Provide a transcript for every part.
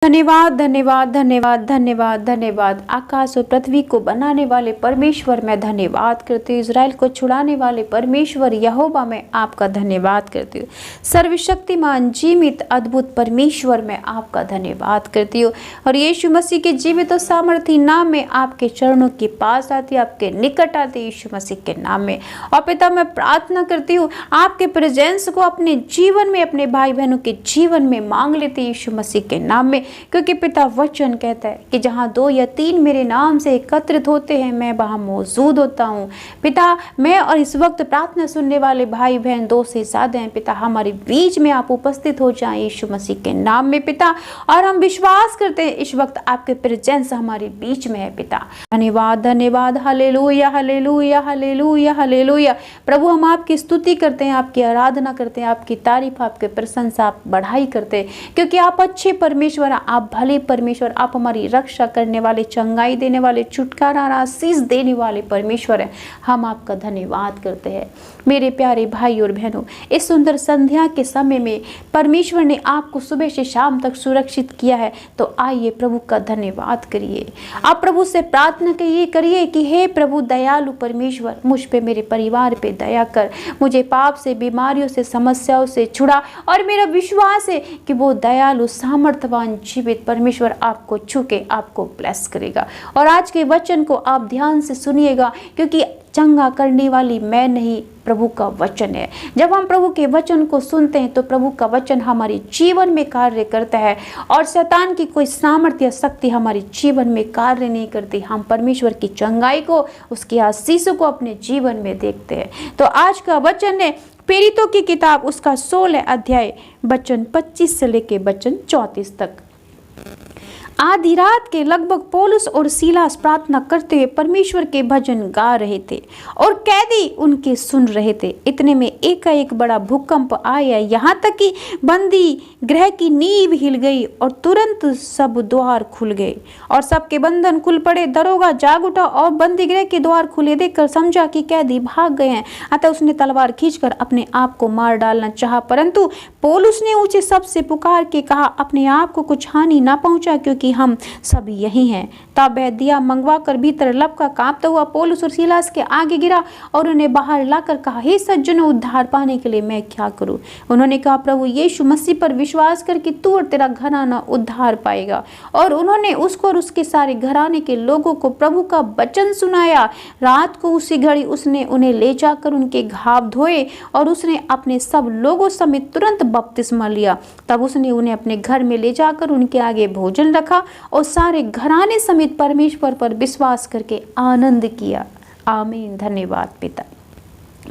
धन्यवाद धन्यवाद धन्यवाद धन्यवाद धन्यवाद। आकाश और पृथ्वी को बनाने वाले परमेश्वर मैं धन्यवाद करती हूँ। इज़राइल को छुड़ाने वाले परमेश्वर यहोवा मैं आपका धन्यवाद करती हूँ। सर्वशक्तिमान जीवित अद्भुत परमेश्वर मैं आपका धन्यवाद करती हूँ। और यीशु मसीह के जीवित और सामर्थी नाम में आपके चरणों के पास आती, आपके निकट आती, यीशु मसीह के नाम में। और पिता मैं प्रार्थना करती हूँ आपके प्रेजेंस को अपने जीवन में, अपने भाई बहनों के जीवन में मांग लेते यीशु मसीह के नाम में। क्योंकि पिता वचन कहता है कि जहाँ 2 या 3 मेरे नाम से एकत्रित होते हैं मैं वहाँ मौजूद होता हूँ। पिता मैं और इस वक्त प्रार्थना सुनने वाले भाई बहन 2 से ज़्यादा हैं पिता, हमारे बीच में आप उपस्थित हो जाएं यीशु मसीह के नाम में पिता। और हम विश्वास करते हैं इस वक्त आपके प्रेजेंस हमारे बीच में है पिता। धन्यवाद धन्यवाद, हालेलुया हालेलुया हालेलुया हालेलुया। प्रभु हम आपकी स्तुति करते हैं, आपकी आराधना करते हैं, आपकी तारीफ, आपके प्रशंसा, आप बढ़ाई करते हैं क्योंकि आप अच्छे परमेश्वर, आप भले परमेश्वर, आप हमारी रक्षा करने वाले, चंगाई देने वाले, छुटकारा आशीष देने वाले परमेश्वर हैं। हम आपका धन्यवाद करते हैं। मेरे प्यारे भाई और बहनों, इस सुंदर संध्या के समय में परमेश्वर ने आपको सुबह से शाम तक सुरक्षित किया है, तो आइए प्रभु का धन्यवाद करिए। आप प्रभु से प्रार्थना करिए कि हे प्रभु दयालु परमेश्वर, मुझ पे, मेरे परिवार पे दया कर, मुझे पाप से, बीमारियों से, समस्याओं से छुड़ा। और मेरा विश्वास है कि वो दयालु सामर्थ्यवान जीवित परमेश्वर आपको छू के आपको ब्लेस करेगा। और आज के वचन को आप ध्यान से सुनिएगा क्योंकि चंगा करने वाली मैं नहीं, प्रभु का वचन है। जब हम प्रभु के वचन को सुनते हैं तो प्रभु का वचन हमारे जीवन में कार्य करता है और शैतान की कोई सामर्थ्य या शक्ति हमारे जीवन में कार्य नहीं करती। हम परमेश्वर की चंगाई को, उसकी आशीषों को अपने जीवन में देखते हैं। तो आज का वचन है प्रेरितों की किताब, उसका 16 अध्याय, वचन 25 से लेके वचन 34 तक। आधी रात के लगभग पौलुस और सीलास प्रार्थना करते हुए परमेश्वर के भजन गा रहे थे और कैदी उनके सुन रहे थे। इतने में एकाएक बड़ा भूकंप आया, यहाँ तक कि बंदी गृह की नींव हिल गई और तुरंत सब द्वार खुल गए और सबके बंधन खुल पड़े। दरोगा जाग उठा और बंदी गृह के द्वार खुले देखकर समझा कि कैदी भाग गए हैं, अतः उसने तलवार खींचकर अपने आप को मार डालना चाहा। परंतु पौलुस ने ऊंचे शब्द से पुकार के कहा, अपने आप को कुछ हानि ना पहुंचा क्योंकि हम सब यही हैं। तब वह दिया मंगवा कर भीतर लपका कांपता हुआ पौलुस और सीलास के आगे गिरा और उन्हें बाहर लाकर कहा, हे सज्जनों, उद्धार पाने के लिए मैं क्या करूं? उन्होंने कहा, प्रभु यीशु मसीह पर विश्वास कर कि तू और तेरा घराना उद्धार पाएगा। और उन्होंने उसको और उसके सारे घराने के लोगों को प्रभु का वचन सुनाया। रात को उसी घड़ी उसने उन्हें ले जाकर उनके घाव धोए और उसने अपने सब लोगों समेत तुरंत बपतिस्मा लिया। तब उसने उन्हें अपने घर में ले जाकर उनके आगे भोजन रखा और सारे घराने समेत परमेश्वर पर विश्वास करके आनंद किया। आमीन। धन्यवाद पिता।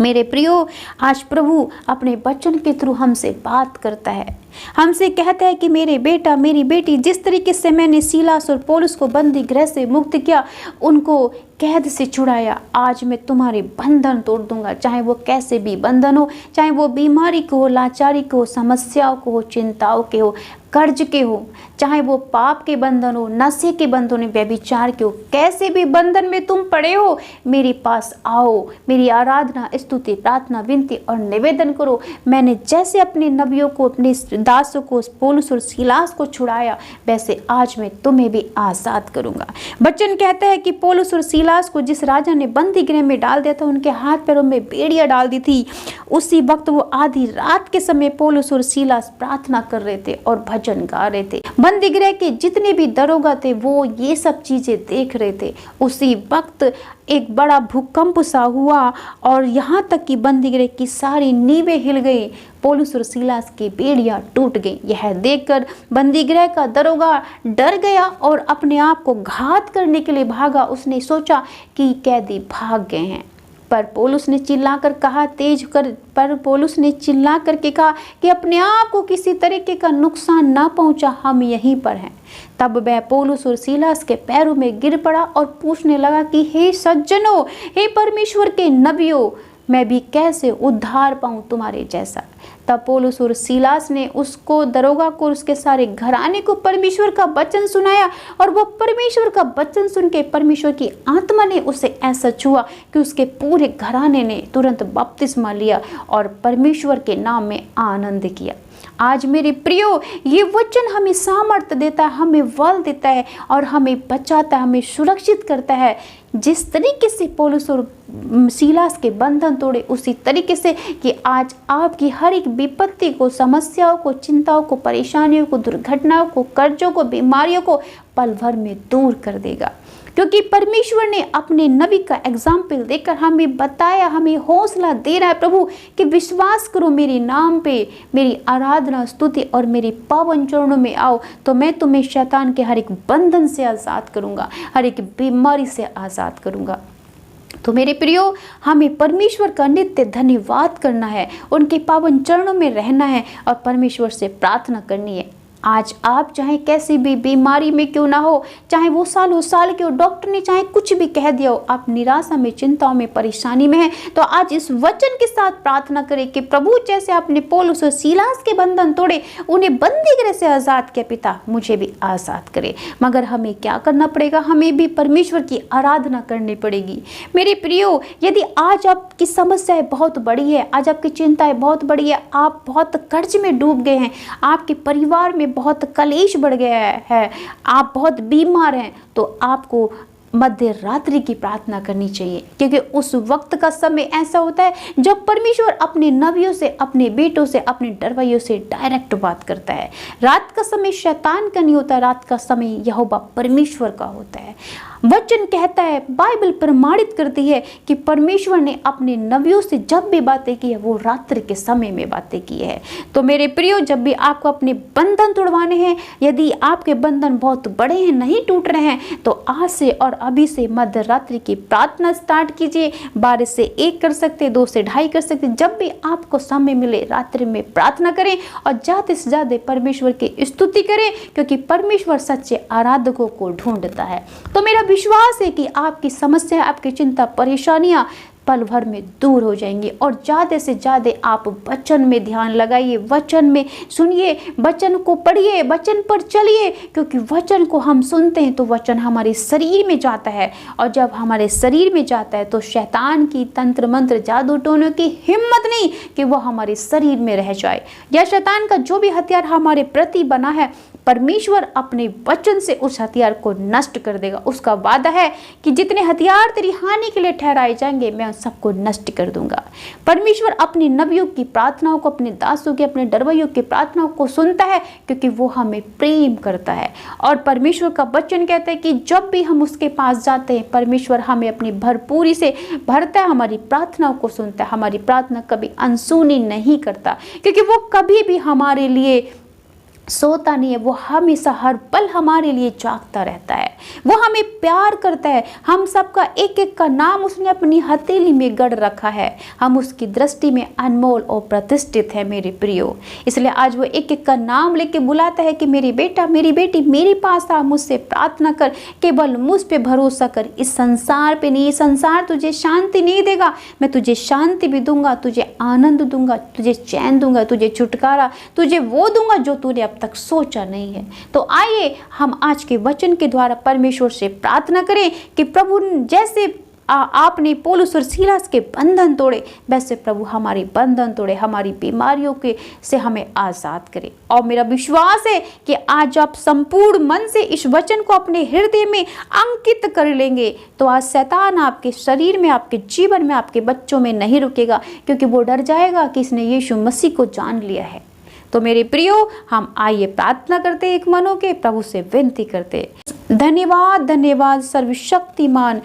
मेरे प्रियो, आज प्रभु अपने वचन के थ्रू हमसे बात करता है, हमसे कहता है कि मेरे बेटा, मेरी बेटी, जिस तरीके से मैंने सीलास और पौलुस को बंदी गृह से मुक्त किया, उनको कैद से छुड़ाया, आज मैं तुम्हारे बंधन तोड़ दूंगा। चाहे वो कैसे भी बंधन हो, चाहे वो बीमारी को हो, लाचारी को हो, समस्याओं को हो, चिंताओं के हो, कर्ज के हो, चाहे वो पाप के बंधन हो, नशे के बंधन हो, व्यभिचार के हो, कैसे भी बंधन में तुम पड़े हो, मेरे पास आओ, मेरी आराधना, स्तुति, प्रार्थना, विनती और निवेदन करो। मैंने जैसे अपने नबियों को, अपने दासों को, पौलुस और सीलास को छुड़ाया, वैसे आज मैं तुम्हें भी आज़ाद करूंगा। वचन कहता है कि पौलुस और सीलास को जिस राजा ने बंदी गृह में डाल दिया था, उनके हाथ पैरों में बेड़ियां डाल दी थी। उसी वक्त वो आधी रात के समय पौलुस और सीलास प्रार्थना कर रहे थे और भजन गा रहे थे। बंदी गृह के जितने भी दरोगा थे वो ये सब चीजें देख रहे थे। उसी वक्त एक बड़ा भूकंप सा हुआ और यहाँ तक कि बंदी गृह की सारी नींवें हिल गई, पौलुस और सीलास की बेड़ियां टूट गई। यह देखकर बंदी गृह का दरोगा डर गया और अपने आप को घात करने के लिए भागा। उसने सोचा कि कैदी भाग गए हैं, पर पौलुस ने चिल्लाकर कहा कि अपने आप को किसी तरीके का नुकसान ना पहुंचा, हम यहीं पर हैं। तब वह पौलुस और सीलास के पैरों में गिर पड़ा और पूछने लगा कि हे सज्जनों, हे परमेश्वर के नबियों, मैं भी कैसे उद्धार पाऊं तुम्हारे जैसा। तब पौलुस और सीलास ने उसको, दरोगा को, उसके सारे घराने को परमेश्वर का वचन सुनाया और वह परमेश्वर का वचन सुन के परमेश्वर की आत्मा ने उसे ऐसा छुआ कि उसके पूरे घराने ने तुरंत बपतिस्मा लिया और परमेश्वर के नाम में आनंद किया। आज मेरे प्रियो, ये वचन हमें सामर्थ्य देता है, हमें बल देता है और हमें बचाता है, हमें सुरक्षित करता है। जिस तरीके से पौलुस और सीलास के बंधन तोड़े, उसी तरीके से कि आज आपकी हर एक विपत्ति को, समस्याओं को, चिंताओं को, परेशानियों को, दुर्घटनाओं को, कर्जों को, बीमारियों को पल भर में दूर कर देगा। क्योंकि परमेश्वर ने अपने नबी का एग्जाम्पल देकर हमें बताया, हमें हौसला दे रहा है प्रभु कि विश्वास करो मेरे नाम पे, मेरी आराधना, स्तुति और मेरे पावन चरणों में आओ तो मैं तुम्हें शैतान के हर एक बंधन से आज़ाद करूँगा, हर एक बीमारी से आज़ाद करूँगा। तो मेरे प्रियो, हमें परमेश्वर का नित्य धन्यवाद करना है, उनके पावन चरणों में रहना है और परमेश्वर से प्रार्थना करनी है। आज आप चाहे कैसी भी बीमारी में क्यों ना हो, चाहे वो सालों साल के हो, डॉक्टर ने चाहे कुछ भी कह दिया हो, आप निराशा में, चिंताओं में, परेशानी में हैं, तो आज इस वचन के साथ प्रार्थना करें कि प्रभु जैसे आपने पौलुस और सीलास के बंधन तोड़े, उन्हें बंदी गृह से आज़ाद किया, पिता मुझे भी आज़ाद करे। मगर हमें क्या करना पड़ेगा? हमें भी परमेश्वर की आराधना करनी पड़ेगी। मेरे प्रियो, यदि आज आपकी समस्याएं बहुत बड़ी है, आज आपकी चिंताएं बहुत बड़ी है, आप बहुत कर्ज में डूब गए हैं, आपके परिवार में बहुत कलेश बढ़ गया है, आप बहुत बीमार हैं, तो आपको मध्य रात्रि की प्रार्थना करनी चाहिए। क्योंकि उस वक्त का समय ऐसा होता है जब परमेश्वर अपने नबियों से, अपने बेटों से, अपने डरवैयों से डायरेक्ट बात करता है। रात का समय शैतान का नहीं होता, रात का समय यहोवा परमेश्वर का होता है। वचन कहता है, बाइबल प्रमाणित करती है कि परमेश्वर ने अपने नबियों से जब भी बातें की है वो रात्रि के समय में बातें की है। तो मेरे प्रियो, जब भी आपको अपने बंधन तोड़वाने हैं, यदि आपके बंधन बहुत बड़े हैं, नहीं टूट रहे हैं, तो आज से और अभी से मध्य रात्रि की प्रार्थना स्टार्ट कीजिए। 12 से 1 कर सकते, 2 से 2:30 कर सकते, जब भी आपको समय मिले रात्रि में प्रार्थना करें और ज़्यादा से ज़्यादा परमेश्वर की स्तुति करें, क्योंकि परमेश्वर सच्चे आराधकों को ढूंढता है। तो मेरा विश्वास है कि आपकी समस्या, आपकी चिंता, परेशानियां पल भर में दूर हो जाएंगी और ज़्यादा से ज़्यादा आप वचन में ध्यान लगाइए, वचन में सुनिए, वचन को पढ़िए, वचन पर चलिए। क्योंकि वचन को हम सुनते हैं तो वचन हमारे शरीर में जाता है और जब हमारे शरीर में जाता है तो शैतान की तंत्र मंत्र, जादू टोने की हिम्मत नहीं कि वो हमारे शरीर में रह जाए। या शैतान का जो भी हथियार हमारे प्रति बना है, परमेश्वर अपने वचन से उस हथियार को नष्ट कर देगा। उसका वादा है कि जितने हथियार तेरी हानि के लिए ठहराए जाएंगे, मैं सबको नष्ट कर दूंगा। परमेश्वर अपने नबियों की प्रार्थनाओं को, अपने दासों की, अपने डरवैयों की प्रार्थनाओं को सुनता है, क्योंकि वो हमें प्रेम करता है। और परमेश्वर का वचन कहता है कि जब भी हम उसके पास जाते हैं, परमेश्वर हमें अपनी भरपूरी से भरता है, हमारी प्रार्थनाओं को सुनता है, हमारी प्रार्थना कभी अनसुनी नहीं करता, क्योंकि वो कभी भी हमारे लिए सोता नहीं है। वो हमेशा हर पल हमारे लिए जागता रहता है, वो हमें प्यार करता है। हम सबका एक एक का नाम उसने अपनी हथेली में गढ़ रखा है। हम उसकी दृष्टि में अनमोल और प्रतिष्ठित है मेरे प्रियो। इसलिए आज वो एक एक का नाम लेके बुलाता है कि मेरी बेटा, मेरी बेटी, मेरे पास आ, मुझसे प्रार्थना कर, केवल मुझ पे भरोसा कर। इस संसार पे नहीं, ये संसार तुझे शांति नहीं देगा, मैं तुझे शांति भी दूंगा, तुझे आनंद दूंगा, तुझे चैन दूंगा, तुझे छुटकारा, तुझे वो दूंगा जो तूने तक सोचा नहीं है। तो आइए हम आज के वचन के द्वारा परमेश्वर से प्रार्थना करें कि प्रभु जैसे आपने पौलुस और सीलास के बंधन तोड़े, वैसे प्रभु हमारे बंधन तोड़े, हमारी बीमारियों के से हमें आज़ाद करे। और मेरा विश्वास है कि आज आप संपूर्ण मन से इस वचन को अपने हृदय में अंकित कर लेंगे, तो आज शैतान आपके शरीर में, आपके जीवन में, आपके बच्चों में नहीं रुकेगा, क्योंकि वो डर जाएगा कि इसने यीशु मसीह को जान लिया है। तो मेरे प्रियो, हम आइए प्रार्थना करते, एक मन होके प्रभु से विनती करते। धन्यवाद, धन्यवाद सर्वशक्तिमान,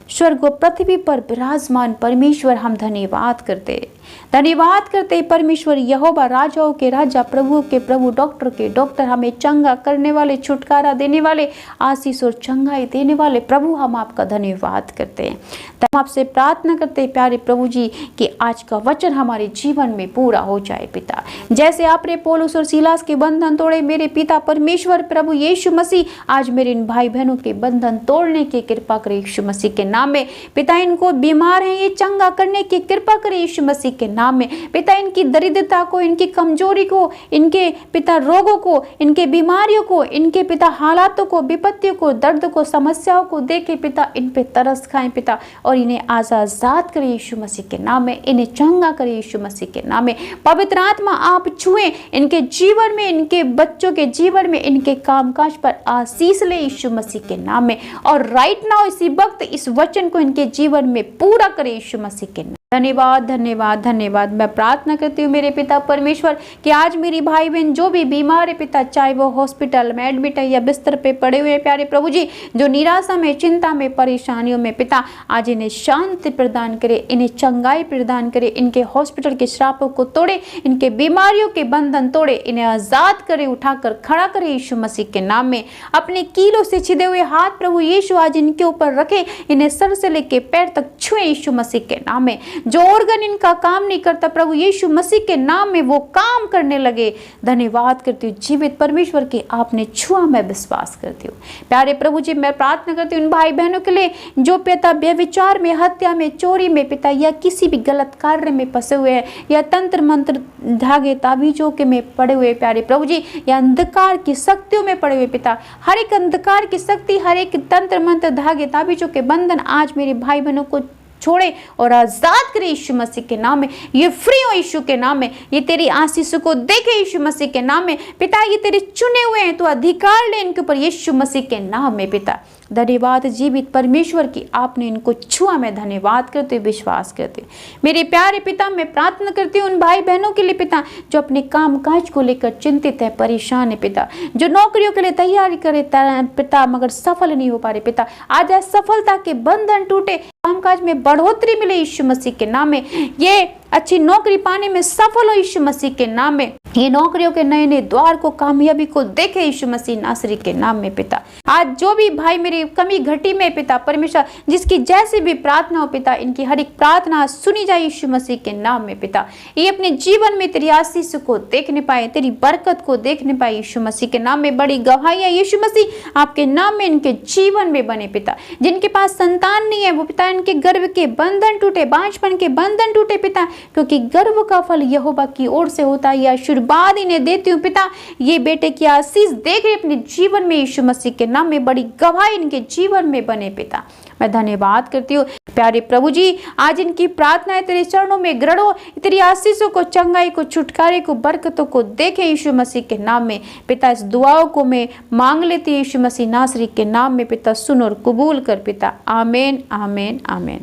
स्वर्ग और पृथ्वी पर विराजमान परमेश्वर, हम धन्यवाद करते परमेश्वर यहोवा, राजाओं के राजा, प्रभुओं के प्रभु, डॉक्टर के डॉक्टर, हमें चंगा करने वाले, छुटकारा देने वाले, आशीष और चंगाई देने वाले प्रभु, हम आपका धन्यवाद करते हैं। हम आपसे प्रार्थना करते हैं प्यारे प्रभु जी कि आज का वचन हमारे जीवन में पूरा हो जाए पिता। जैसे आपने पौलुस और सीलास के बंधन तोड़े मेरे पिता परमेश्वर प्रभु यीशु मसीह, आज मेरे इन भाई बहनों के बंधन तोड़ने की कृपा करे यीशु मसीह के नाम में। पिता, इनको बीमार हैं, ये चंगा करने की कृपा करे यीशु मसीह के के नाम में पिता, इनकी दरिद्रता को, इनकी कमजोरी को, इनके पिता रोगों को, इनके बीमारियों को, इनके पिता हालातों को, विपत्तियों को, दर्द को, समस्याओं को देखे पिता, इन पे तरस खाएं पिता, और इन्हें आजाद करें यीशु मसीह के नाम में, इन्हें चंगा करें यीशु मसीह के नाम में। पवित्र आत्मा आप छुएं इनके जीवन में, इनके बच्चों के जीवन में, इनके कामकाज पर आशीष ले यीशु मसीह के नाम में, और राइट नाउ इसी वक्त इस वचन को इनके जीवन में पूरा करें यीशु मसीह के नाम। धन्यवाद धन्यवाद धन्यवाद। मैं प्रार्थना करती हूँ मेरे पिता परमेश्वर कि आज मेरी भाई बहन जो भी बीमार है पिता, चाहे वो हॉस्पिटल में एडमिट है या बिस्तर पे पड़े हुए प्यारे प्रभु जी, जो निराशा में, चिंता में, परेशानियों में पिता, आज इन्हें शांति प्रदान करे, इन्हें चंगाई प्रदान करे, इनके हॉस्पिटल के श्रापों को तोड़े, इनके बीमारियों के बंधन तोड़े, इन्हें आजाद करे, उठाकर खड़ा करे यीशु मसीह के नाम में। अपने कीलों से छिदे हुए हाथ प्रभु यीशु आज इनके ऊपर रखे, इन्हें सर से लेके पैर तक छुए यीशु मसीह के नाम में। जो ऑर्गन इनका काम नहीं करता प्रभु यीशु मसीह के नाम में वो काम करने लगे। धन्यवाद करती हूँ जीवित परमेश्वर की, आपने छुआ, मैं विश्वास करती हूँ। प्यारे प्रभु जी, मैं प्रार्थना करती हूँ उन भाई बहनों के लिए जो पिता व्यभिचार में, हत्या में, चोरी में पिता, या किसी भी गलत कार्य में फंसे हुए हैं, या तंत्र मंत्र धागे ताबीजों के में पड़े हुए प्यारे प्रभु जी, या अंधकार की शक्तियों में पड़े हुए पिता, हर एक अंधकार की शक्ति, हर एक तंत्र मंत्र धागे ताबीजों के बंधन आज मेरे भाई बहनों को छोड़े और आजाद करे यीशु मसीह के नाम में। ये फ्री हो यीशु के नाम में, ये तेरी आशीष को देखे यीशु मसीह के नाम में पिता, ये तेरे चुने हुए हैं, तो अधिकार ले इनके ऊपर यीशु मसीह के नाम में पिता। धन्यवाद जीवित परमेश्वर की, आपने इनको छुआ, मैं धन्यवाद करते हुए विश्वास करते। मेरे प्यारे पिता, मैं प्रार्थना करती हूँ उन भाई बहनों के लिए पिता जो अपने काम काज को लेकर चिंतित है, परेशान है पिता, जो नौकरियों के लिए तैयारी करे पिता मगर सफल नहीं हो पा रहे पिता, आज सफलता के बंधन टूटे, कामकाज में बढ़ोतरी मिले यीशु मसीह के नाम में, ये अच्छी नौकरी पाने में सफल हो यीशु मसीह के नाम में, ये नौकरियों के नए नए द्वार को, कामयाबी को देखे यीशु मसीह नासरी के नाम में पिता। आज जो भी भाई मेरी कमी घटी में पिता परमेश्वर, जिसकी जैसी भी प्रार्थना हो पिता, इनकी हर एक प्रार्थना सुनी जाए यीशु मसीह के नाम में पिता। ये अपने जीवन में तेरी आशीष को देखने पाए, तेरी बरकत को देखने पाए यीशु मसीह के नाम में। बड़ी गवाहियां यीशु मसीह आपके नाम में इनके जीवन में बने पिता। जिनके पास संतान नहीं है वो पिता, इनके गर्भ के बंधन टूटे, बांझपन के बंधन टूटे पिता, क्योंकि गर्भ का फल यहोवा की ओर से होता है। आशीर्वाद इन्हें देती हूँ पिता, ये बेटे की आशीष देख रहे अपने जीवन में यीशु मसीह के नाम में, बड़ी गवाही इनके जीवन में बने पिता। मैं धन्यवाद करती हूँ प्यारे प्रभु जी, आज इनकी प्रार्थनाएं तेरे चरणों में ग्रहण हो, तेरी आशीषों को, चंगाई को, छुटकारे को, बरकतों को देखे यीशु मसीह के नाम में पिता। इस दुआओं को मैं मांग लेती यीशु मसीह नासरी के नाम में पिता, सुन और कबूल कर पिता। आमीन आमीन आमीन।